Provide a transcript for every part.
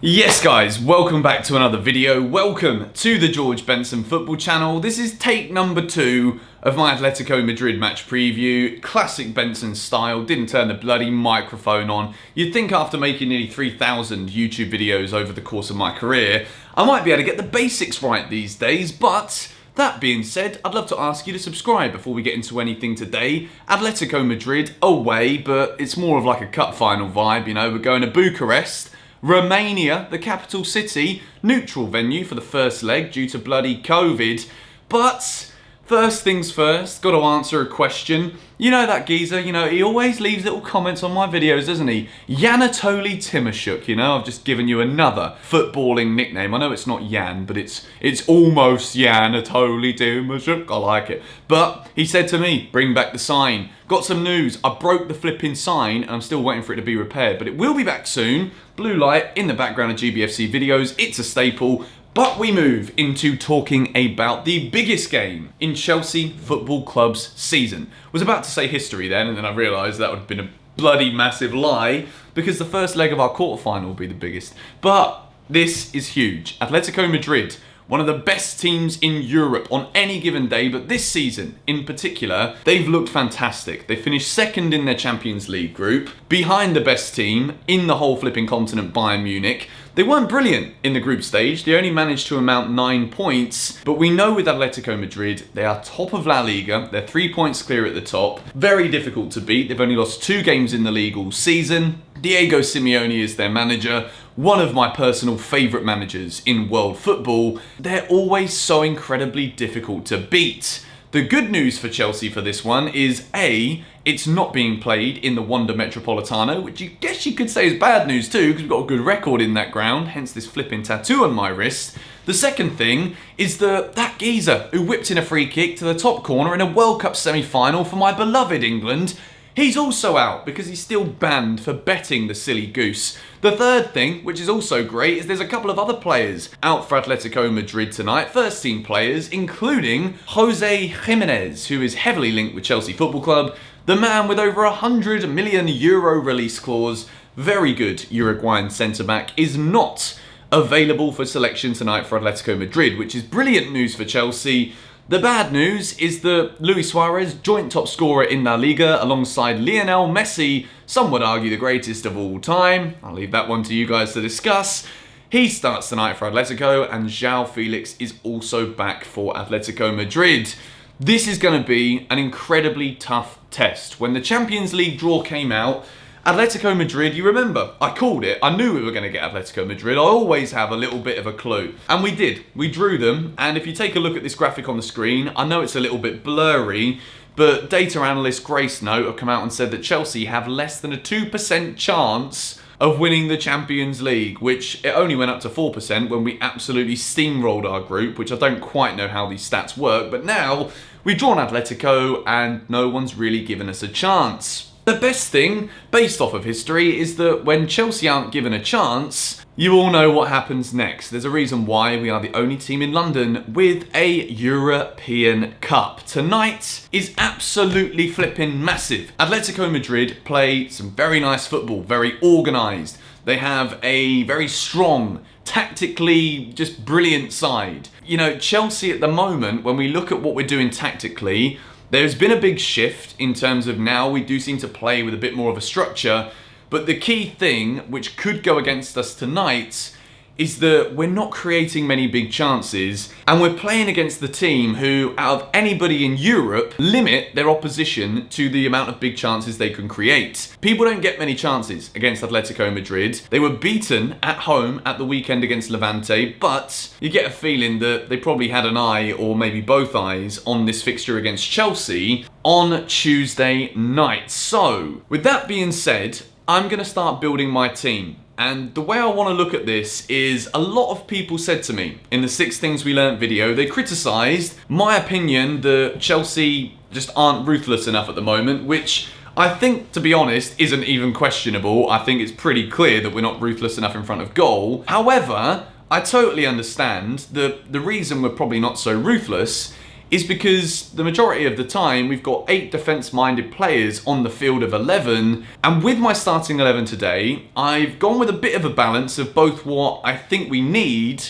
Yes guys, welcome back to another video. Welcome to the George Benson football channel. This is take number 2 of my Atletico Madrid match preview. Classic Benson style, didn't turn the bloody microphone on. You'd think after making nearly 3,000 YouTube videos over the course of my career, I might be able to get the basics right these days, but that being said, I'd love to ask you to subscribe before we get into anything today. Atletico Madrid away, but it's more of like a cup final vibe, you know. We're going to Bucharest, Romania, the capital city, neutral venue for the first leg due to bloody COVID. But first things first, got to answer a question. You know that geezer, he always leaves little comments on my videos, doesn't he? Anatoly Timashuk, I've just given you another footballing nickname. I know it's not Jan, but it's almost Anatoly Timashuk. I like it. But he said to me, bring back the sign. Got some news. I broke the flipping sign and I'm still waiting for it to be repaired, but it will be back soon. Blue light in the background of GBFC videos. It's a staple. But we move into talking about the biggest game in Chelsea Football Club's season. Was about to say history then, and then I realised that would have been a bloody massive lie, because the first leg of our quarterfinal will be the biggest. But this is huge. Atletico Madrid, one of the best teams in Europe on any given day, but this season in particular, they've looked fantastic. They finished second in their Champions League group, behind the best team in the whole flipping continent, Bayern Munich. They weren't brilliant in the group stage, they only managed to amount 9 points, but we know with Atletico Madrid, they are top of La Liga, they're 3 points clear at the top, very difficult to beat. They've only lost 2 games in the league all season. Thiago Simeone is their manager, one of my personal favourite managers in world football. They're always so incredibly difficult to beat. The good news for Chelsea for this one is A, it's not being played in the Wanda Metropolitano, which you guess you could say is bad news too, because we've got a good record in that ground, hence this flipping tattoo on my wrist. The second thing is that geezer who whipped in a free kick to the top corner in a World Cup semi-final for my beloved England, he's also out because he's still banned for betting the silly goose. The third thing, which is also great, is there's a couple of other players out for Atletico Madrid tonight, first team players, including Jose Jimenez, who is heavily linked with Chelsea Football Club, the man with over €100 million release clause, very good Uruguayan centre-back, is not available for selection tonight for Atletico Madrid, which is brilliant news for Chelsea. The bad news is that Luis Suarez, joint top scorer in La Liga alongside Lionel Messi, some would argue the greatest of all time, I'll leave that one to you guys to discuss. He starts tonight for Atletico, and João Felix is also back for Atletico Madrid. This is going to be an incredibly tough test. When the Champions League draw came out, Atletico Madrid, you remember, I called it. I knew we were going to get Atletico Madrid. I always have a little bit of a clue. And we did. We drew them. And if you take a look at this graphic on the screen, I know it's a little bit blurry, but data analyst Grace Note have come out and said that Chelsea have less than a 2% chance of winning the Champions League, which it only went up to 4% when we absolutely steamrolled our group, which I don't quite know how these stats work. But now we've drawn Atletico and no one's really given us a chance. The best thing, based off of history, is that when Chelsea aren't given a chance, you all know what happens next. There's a reason why we are the only team in London with a European Cup. Tonight is absolutely flipping massive. Atletico Madrid play some very nice football, very organised. They have a very strong, tactically just brilliant side. Chelsea at the moment, when we look at what we're doing tactically, there's been a big shift in terms of now we do seem to play with a bit more of a structure, but the key thing, which could go against us tonight, is that we're not creating many big chances, and we're playing against the team who, out of anybody in Europe, limit their opposition to the amount of big chances they can create. People don't get many chances against Atletico Madrid. They were beaten at home at the weekend against Levante, but you get a feeling that they probably had an eye, or maybe both eyes, on this fixture against Chelsea on Tuesday night. So, with that being said, I'm going to start building my team. And the way I want to look at this is, a lot of people said to me in the 6 Things We Learnt video, they criticised my opinion that Chelsea just aren't ruthless enough at the moment, which I think, to be honest, isn't even questionable. I think it's pretty clear that we're not ruthless enough in front of goal. However, I totally understand that the reason we're probably not so ruthless is because the majority of the time we've got 8 defence-minded players on the field of 11, and with my starting 11 today, I've gone with a bit of a balance of both what I think we need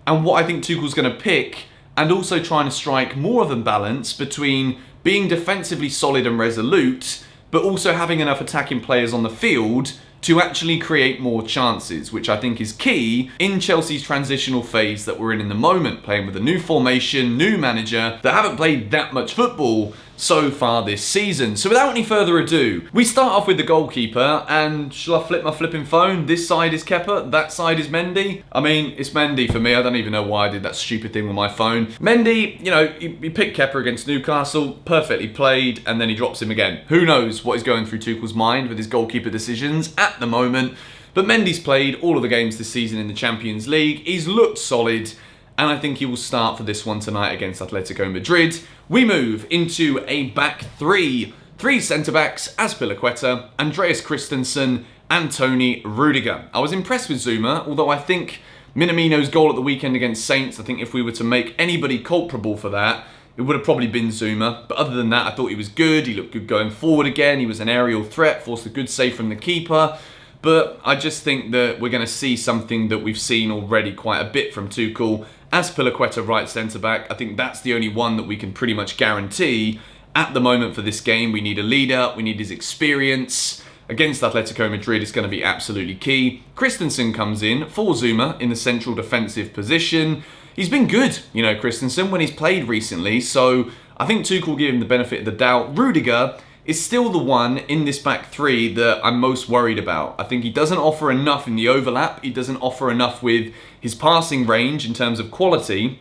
and what I think Tuchel's going to pick, and also trying to strike more of a balance between being defensively solid and resolute, but also having enough attacking players on the field to actually create more chances, which I think is key in Chelsea's transitional phase that we're in the moment, playing with a new formation, new manager, that haven't played that much football so far this season. So without any further ado, we start off with the goalkeeper, and shall I flip my flipping phone? This side is Kepa, that side is Mendy. I mean, it's Mendy for me. I don't even know why I did that stupid thing with my phone. Mendy, you know, he picked Kepa against Newcastle, perfectly played, and then he drops him again. Who knows what is going through Tuchel's mind with his goalkeeper decisions at the moment. But Mendy's played all of the games this season in the Champions League. He's looked solid, and I think he will start for this one tonight against Atletico Madrid. We move into a back three. 3 centre-backs, Azpilicueta, Andreas Christensen, and Tony Rudiger. I was impressed with Zuma, although I think Minamino's goal at the weekend against Saints, I think if we were to make anybody culpable for that, it would have probably been Zuma. But other than that, I thought he was good. He looked good going forward again. He was an aerial threat, forced a good save from the keeper. But I just think that we're going to see something that we've seen already quite a bit from Tuchel. Azpilicueta right centre-back, I think that's the only one that we can pretty much guarantee at the moment for this game. We need a leader, we need his experience. Against Atletico Madrid, it's going to be absolutely key. Christensen comes in for Zuma in the central defensive position. He's been good, you know, Christensen, when he's played recently, so I think Tuchel gave him the benefit of the doubt. Rudiger is still the one in this back three that I'm most worried about. I think he doesn't offer enough in the overlap. He doesn't offer enough with his passing range in terms of quality.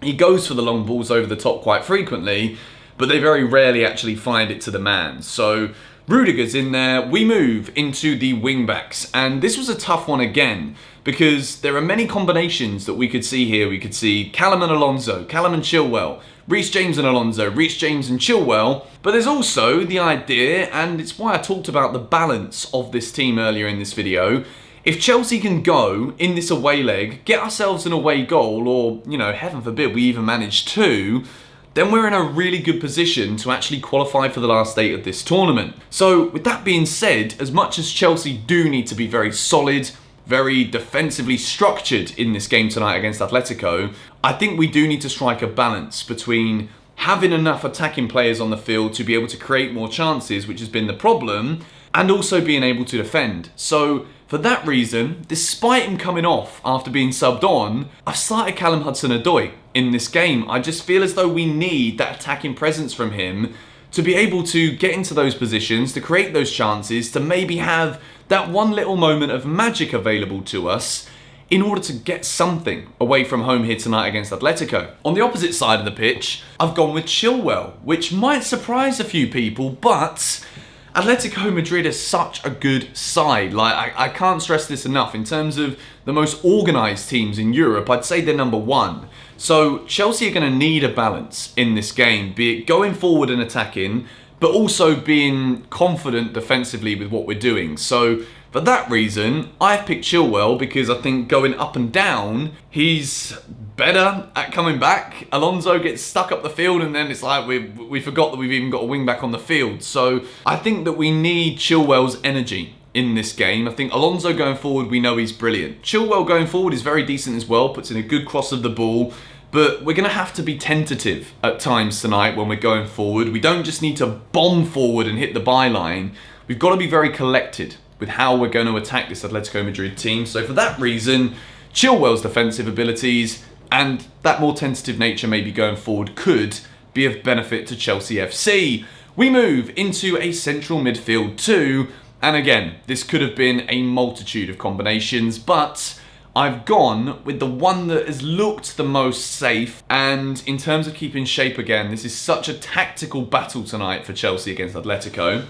He goes for the long balls over the top quite frequently, but they very rarely actually find it to the man. So Rudiger's in there. We move into the wing backs, and this was a tough one again because there are many combinations that we could see here. We could see Callum and Alonso, Callum and Chilwell, Reece James and Alonso, Reece James and Chilwell. But there's also the idea, and it's why I talked about the balance of this team earlier in this video. If Chelsea can go in this away leg, get ourselves an away goal, or, you know, heaven forbid we even manage 2, then we're in a really good position to actually qualify for the last 8 of this tournament. So with that being said, as much as Chelsea do need to be very solid, very defensively structured in this game tonight against Atletico, I think we do need to strike a balance between having enough attacking players on the field to be able to create more chances, which has been the problem, and also being able to defend. So for that reason, despite him coming off after being subbed on, I've started Callum Hudson-Odoi in this game. I just feel as though we need that attacking presence from him to be able to get into those positions, to create those chances, to maybe have that one little moment of magic available to us in order to get something away from home here tonight against Atletico. On the opposite side of the pitch, I've gone with Chilwell, which might surprise a few people, but Atletico Madrid is such a good side. Like, I can't stress this enough. In terms of the most organised teams in Europe, I'd say they're number 1. So Chelsea are going to need a balance in this game, be it going forward and attacking, but also being confident defensively with what we're doing. So for that reason, I've picked Chilwell because I think going up and down, he's better at coming back. Alonso gets stuck up the field, and then it's like we forgot that we've even got a wing back on the field. So I think that we need Chilwell's energy in this game. I think Alonso going forward, we know he's brilliant. Chilwell going forward is very decent as well, puts in a good cross of the ball. But we're going to have to be tentative at times tonight when we're going forward. We don't just need to bomb forward and hit the byline. We've got to be very collected with how we're going to attack this Atletico Madrid team. So for that reason, Chilwell's defensive abilities and that more tentative nature maybe going forward could be of benefit to Chelsea FC. We move into a central midfield 2. And again, this could have been a multitude of combinations, but I've gone with the one that has looked the most safe, and in terms of keeping shape again, this is such a tactical battle tonight for Chelsea against Atletico,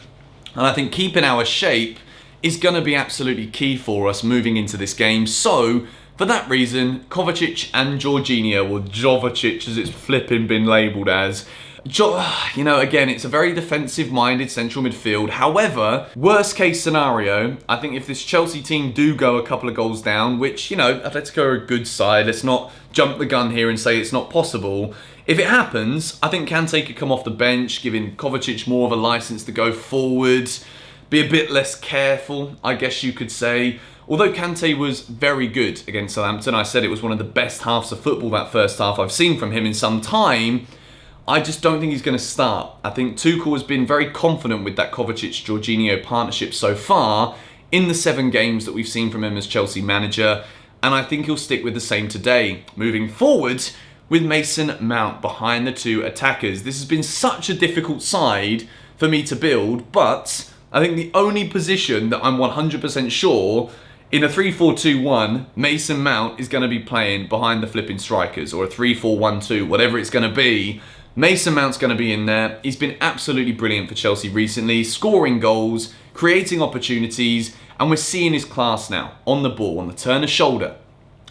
and I think keeping our shape is going to be absolutely key for us moving into this game. So for that reason, Kovacic and Jorginho, or Jovacic as it's flipping been labelled as, you know, again, it's a very defensive-minded central midfield. However, worst case scenario, I think if this Chelsea team do go a couple of goals down, which, you know, Atletico are a good side, let's not jump the gun here and say it's not possible. If it happens, I think Kante could come off the bench, giving Kovacic more of a licence to go forward, be a bit less careful, I guess you could say. Although Kante was very good against Southampton, I said it was one of the best halves of football that first half I've seen from him in some time, I just don't think he's going to start. I think Tuchel has been very confident with that Kovacic-Jorginho partnership so far in the 7 games that we've seen from him as Chelsea manager, and I think he'll stick with the same today. Moving forward with Mason Mount behind the 2 attackers. This has been such a difficult side for me to build, but I think the only position that I'm 100% sure in a 3-4-2-1, Mason Mount is going to be playing behind the flipping strikers, or a 3-4-1-2, whatever it's going to be. Mason Mount's going to be in there. He's been absolutely brilliant for Chelsea recently, scoring goals, creating opportunities, and we're seeing his class now on the ball, on the turn of shoulder.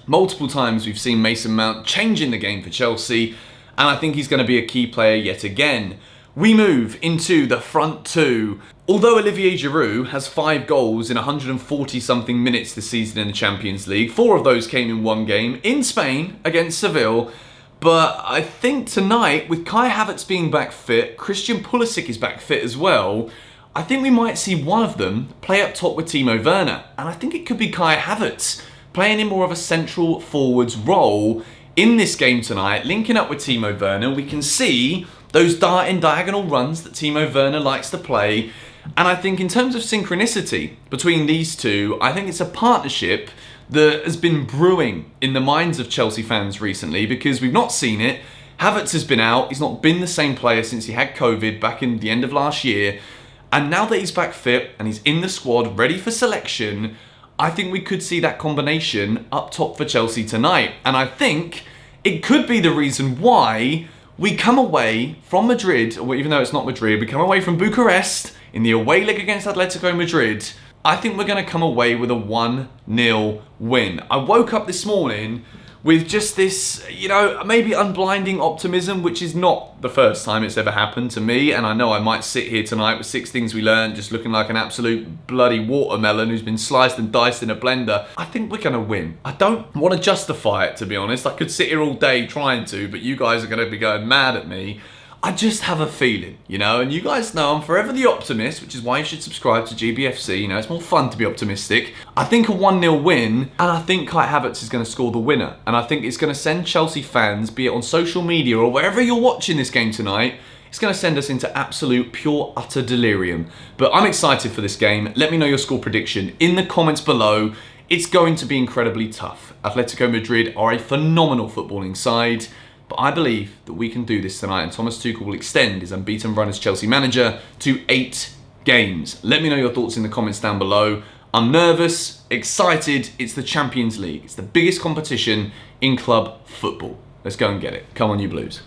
Multiple times we've seen Mason Mount changing the game for Chelsea, and I think he's going to be a key player yet again. We move into the front 2. Although Olivier Giroud has 5 goals in 140-something minutes this season in the Champions League, 4 of those came in one game in Spain against Seville. But I think tonight, with Kai Havertz being back fit, Christian Pulisic is back fit as well, I think we might see one of them play up top with Timo Werner. And I think it could be Kai Havertz playing in more of a central forwards role in this game tonight, linking up with Timo Werner. We can see those darting diagonal runs that Timo Werner likes to play. And I think in terms of synchronicity between these two, I think it's a partnership that has been brewing in the minds of Chelsea fans recently, because we've not seen it. Havertz has been out. He's not been the same player since he had COVID back in the end of last year. And now that he's back fit and he's in the squad, ready for selection, I think we could see that combination up top for Chelsea tonight. And I think it could be the reason why we come away from Madrid, or even though it's not Madrid, we come away from Bucharest in the away leg against Atletico Madrid. I think we're going to come away with a 1-0 win. I woke up this morning with just this, maybe unblinding optimism, which is not the first time it's ever happened to me. And I know I might sit here tonight with 6 things we learned, just looking like an absolute bloody watermelon who's been sliced and diced in a blender. I think we're going to win. I don't want to justify it, to be honest. I could sit here all day trying to, but you guys are going to be going mad at me. I just have a feeling, and you guys know I'm forever the optimist, which is why you should subscribe to GBFC. It's more fun to be optimistic. I think a 1-0 win, and I think Kai Havertz is going to score the winner. And I think it's going to send Chelsea fans, be it on social media or wherever you're watching this game tonight, it's going to send us into absolute, pure, utter delirium. But I'm excited for this game. Let me know your score prediction in the comments below. It's going to be incredibly tough. Atletico Madrid are a phenomenal footballing side, but I believe that we can do this tonight, and Thomas Tuchel will extend his unbeaten run as Chelsea manager to 8 games. Let me know your thoughts in the comments down below. I'm nervous, excited. It's the Champions League. It's the biggest competition in club football. Let's go and get it. Come on, you Blues.